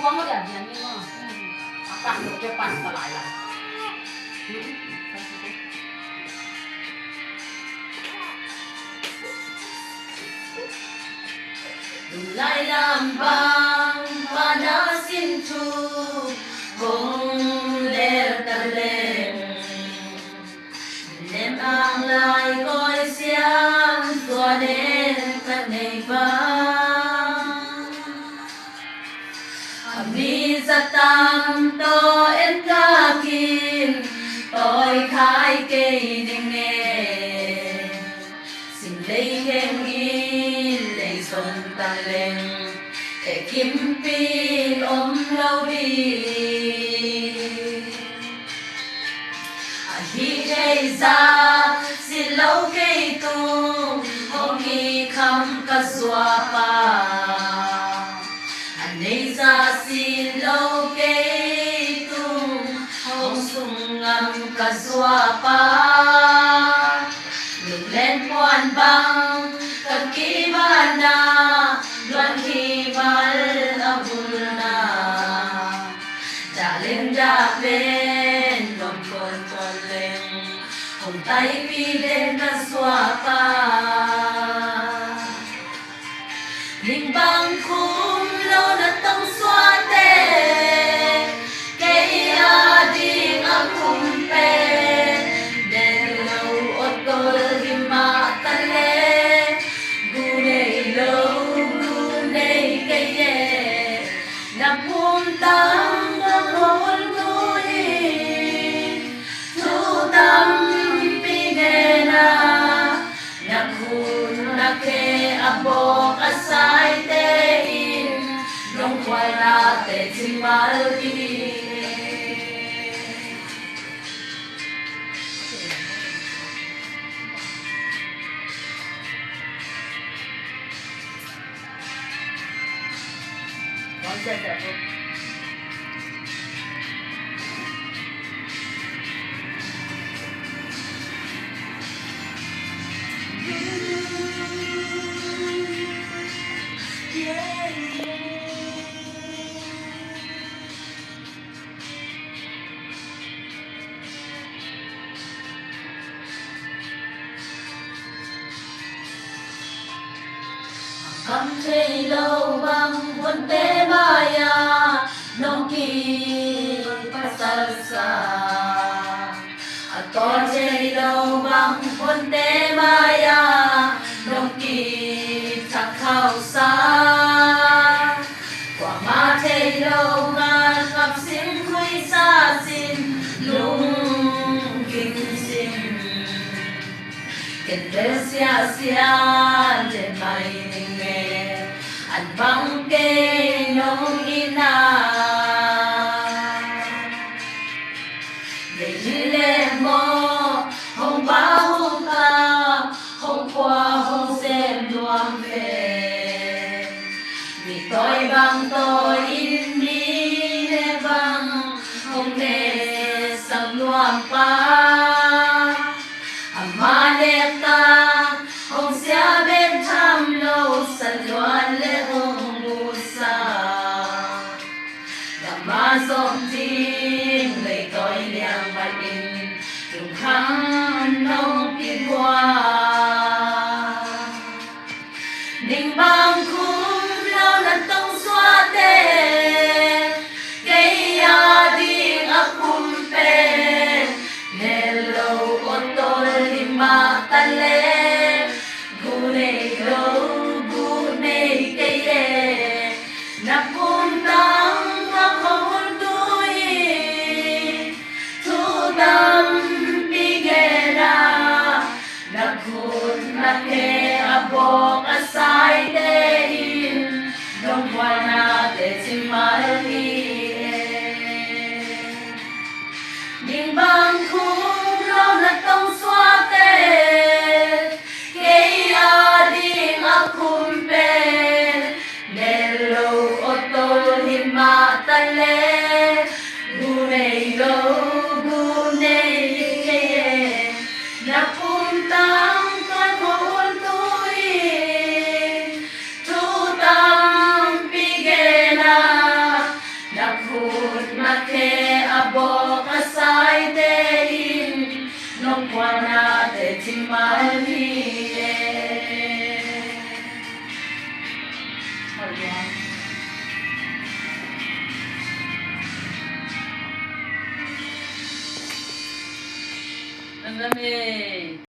光嗰啲人人嘅喎，白肉嘅白得嚟啦。Lại làm băng và đã xin chu cùng lên ta lên đêm ang lại coi xiang tua đến ta ngày vang ami za tam to em ca kin tôi khai cây đình nghe xin lấy khen in lấy xuân ta lên để kiếm pin ôm lâu đi đi cây ra xin lâu cây tu hôm nghi khăm ca xóa pa anh ấy ra xin lâu cây tu hôm sung ngâm ca xóa pa lục lên quan băng cần kỹ ba na loan khi mal abuna đã lên lòng con tròn lên hồng tay pi lên ta xóa pa linh băng khung lâu đã tông xóa tê cây đi ngắm khung pe đèn lâu ô tô đi mà ta lê gu này lâu gu này cây nhẹ nằm hôn tăng ngắm hôn vui thu tâm pi nghe na nằm hôn na kê abo asai te in nong khoai na te chim mal ki con sẽ đẹp không? Cầm thấy lâu bằng quân tế maya nông kỳ pasarsa to thấy lâu bằng quân tế maya nông kỳ chắc khao xa quả ma thấy lâu ngàn gặp xin khuy xa xin lung kinh xin kinh tế xia lên bay anh băng kê nông ina để lệ mò hồng ba hồng ca hồng qua hồng xem loam về vì tôi băng tôi in đi nè băng hồng nè sầm loam pa ama đẹp ta hồng xia bên tham lâu sân loan lệ hồng mù sa mà dòng tin lấy tôi liang bài in dùng khăn nông kim hoa đình bang khung lâu lần tông xóa tê cây đi ngắp khung pe nè lâu ô tô đi mà ta lê gu này lâu gu này cây lê nắp khung tăng Nake abok asai te in dong wana te chimali ding bang khung lo na tong xóa te keia ding a khum pe nelo oto hima tale gu nei lo gu nei ke na khum ta kwana te timali e. Nandame.